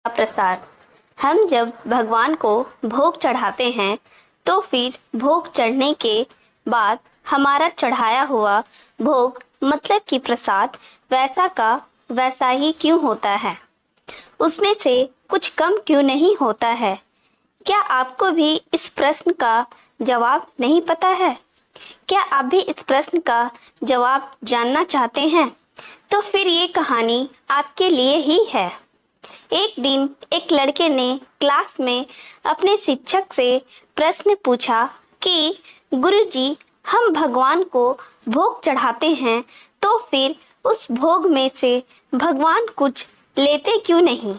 प्रसाद। हम जब भगवान को भोग चढ़ाते हैं तो फिर भोग चढ़ने के बाद हमारा चढ़ाया हुआ भोग मतलब कि प्रसाद वैसा का वैसा ही क्यों होता है? उसमें से कुछ कम क्यों नहीं होता है? क्या आपको भी इस प्रश्न का जवाब नहीं पता है? क्या आप भी इस प्रश्न का जवाब जानना चाहते हैं? तो फिर ये कहानी आपके लिए ही है। एक दिन एक लड़के ने क्लास में अपने शिक्षक से प्रश्न पूछा कि गुरुजी, हम भगवान को भोग चढ़ाते हैं तो फिर उस भोग में से भगवान कुछ लेते क्यों नहीं?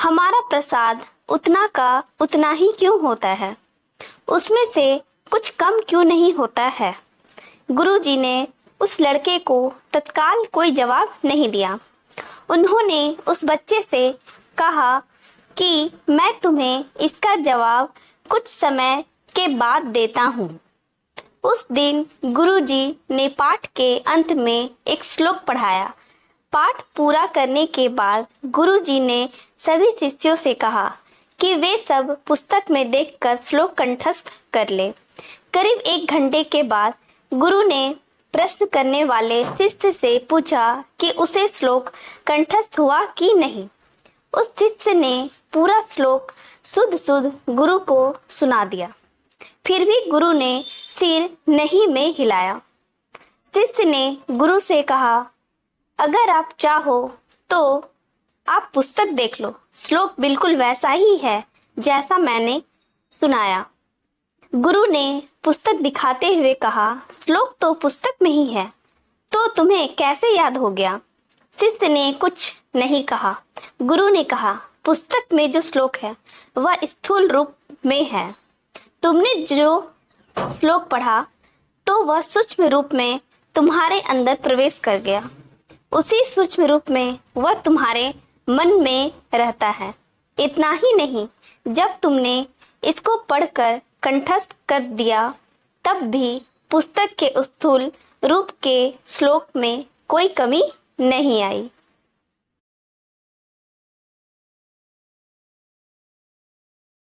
हमारा प्रसाद उतना का उतना ही क्यों होता है? उसमें से कुछ कम क्यों नहीं होता है? गुरुजी ने उस लड़के को तत्काल कोई जवाब नहीं दिया। उन्होंने उस बच्चे से कहा कि मैं तुम्हें इसका जवाब कुछ समय के बाद देता हूँ। उस दिन गुरुजी ने पाठ के अंत में एक श्लोक पढ़ाया। पाठ पूरा करने के बाद गुरुजी ने सभी शिष्यों से कहा कि वे सब पुस्तक में देखकर श्लोक कंठस्थ कर ले। करीब 1 घंटे के बाद गुरु ने प्रश्न करने वाले शिष्य से पूछा कि उसे श्लोक कंठस्थ हुआ कि नहीं। उस शिष्य ने पूरा श्लोक शुद्ध शुद्ध गुरु को सुना दिया। फिर भी गुरु ने सिर नहीं में हिलाया। शिष्य ने गुरु से कहा, अगर आप चाहो तो आप पुस्तक देख लो, श्लोक बिल्कुल वैसा ही है जैसा मैंने सुनाया। गुरु ने पुस्तक दिखाते हुए कहा, श्लोक तो पुस्तक में ही है, तो तुम्हें कैसे याद हो गया? शिष्य ने कुछ नहीं कहा। गुरु ने कहा, पुस्तक में जो श्लोक है वह स्थूल रूप में है। तुमने जो श्लोक पढ़ा तो वह सूक्ष्म रूप में तुम्हारे अंदर प्रवेश कर गया। उसी सूक्ष्म रूप में वह तुम्हारे मन में रहता है। इतना ही नहीं, जब तुमने इसको पढ़कर कंठस्थ कर दिया तब भी पुस्तक के स्थूल रूप के श्लोक में कोई कमी नहीं आई।